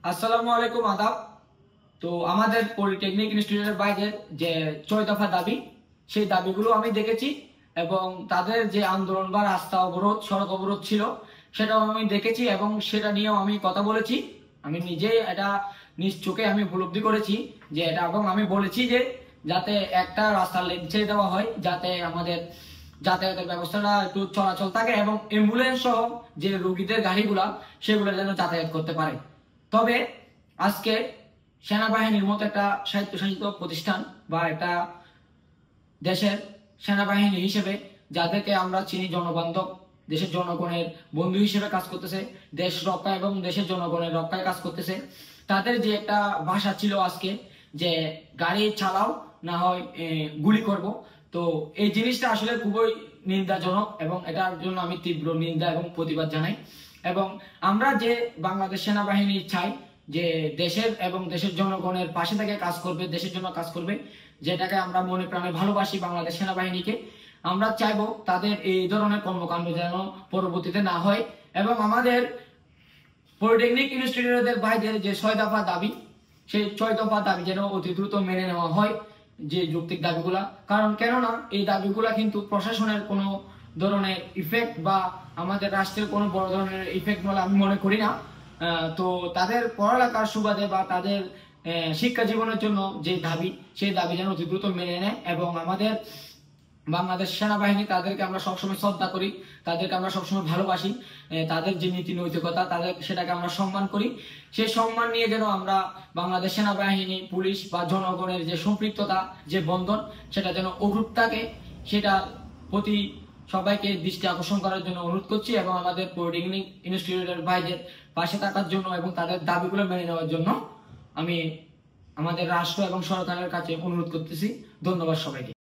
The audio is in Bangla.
আসসালামু আলাইকুম, আদাব। তো আমাদের পলিটেকনিক ইনস্টিটিউটের বাইরে যে 6 দফা দাবি, সেই দাবিগুলো আমি দেখেছি এবং তাদের যে আন্দোলন বা রাস্তা অবরোধ, সড়ক অবরোধ ছিল, সেটাও আমি দেখেছি এবং সেটা নিয়েও আমি কথা বলেছি। আমি নিজে এটা নিজ চোখে আমি উপলব্ধি করেছি যে এটা, এবং আমি বলেছি যে যাতে একটা রাস্তার লেন ছেড়ে দেওয়া হয়, যাতে আমাদের যাতায়াতের ব্যবস্থাটা একটু চলাচল থাকে এবং অ্যাম্বুলেন্স সহ যে রোগীদের গাড়িগুলা, সেগুলো যেন যাতায়াত করতে পারে। তবে আজকে সেনাবাহিনীর মতো একটা স্বায়ত্তশাসিত প্রতিষ্ঠান বা একটা দেশের সেনাবাহিনী হিসেবে, যাদেরকে আমরা চিনি জনবান্ধব, দেশের জনগণের বন্ধু হিসেবে কাজ করতেছে, দেশ রক্ষা এবং দেশের জনগণের রক্ষায় কাজ করতেছে, তাদের যে একটা ভাষা ছিল আজকে, যে গাড়ি চালাও না হয় গুলি করব। তো এই জিনিসটা আসলে খুবই নিন্দাজনক এবং এটার জন্য আমি তীব্র নিন্দা এবং প্রতিবাদ জানাই। এবং আমরা যে বাংলাদেশ সেনাবাহিনী চাই যে দেশের এবং দেশের জনগণের পাশে থেকে কাজ করবে, দেশের জন্য কাজ করবে, যেটাকে আমরা মনে প্রাণে ভালোবাসি বাংলাদেশ সেনাবাহিনীকে। আমরা চাইবো তাদের এই ধরনের কর্মকাণ্ড যেন পরবর্তীতে না হয় এবং আমাদের পলিটেকনিক ইনস্টিটিউটের বাইরে যে 6 দফা দাবি, সেই 6 দফা দাবি যেন অতি দ্রুত মেনে নেওয়া হয়, যে যৌক্তিক দাবিগুলা। কারণ কেননা এই দাবিগুলা কিন্তু প্রশাসনের কোনো ধরনের ইফেক্ট বা আমাদের রাষ্ট্রের কোনো বড় ধরনের ইফেক্ট বলে আমি মনে করি না। তো তাদের পড়ালেখার সুবাদে বা তাদের শিক্ষা জীবনের জন্য যে দাবি, সেই দাবি যেন অতি দ্রুত মেনে নেয় এবং আমাদের বাংলাদেশ সেনাবাহিনী, তাদেরকে আমরা সবসময় শ্রদ্ধা করি, তাদেরকে আমরা সবসময় ভালোবাসি, তাদের যে নীতি নৈতিকতা, তাদের সেটাকে আমরা সম্মান করি। সেই সম্মান নিয়ে যেন আমরা বাংলাদেশ সেনাবাহিনী, পুলিশ বা জনগণের যে সম্পৃক্ততা, যে বন্ধন, সেটা যেন অটুট থাকে, সেটা প্রতি সবাইকে দৃষ্টি আকর্ষণ করার জন্য অনুরোধ করছি এবং আমাদের পলিটেকনিক ইনস্টিটিউটের ভাইদের পাশে থাকার জন্য এবং তাদের দাবিগুলো মেনে নেওয়ার জন্য আমি আমাদের রাষ্ট্র এবং সরকারের কাছে অনুরোধ করতেছি। ধন্যবাদ সবাইকে।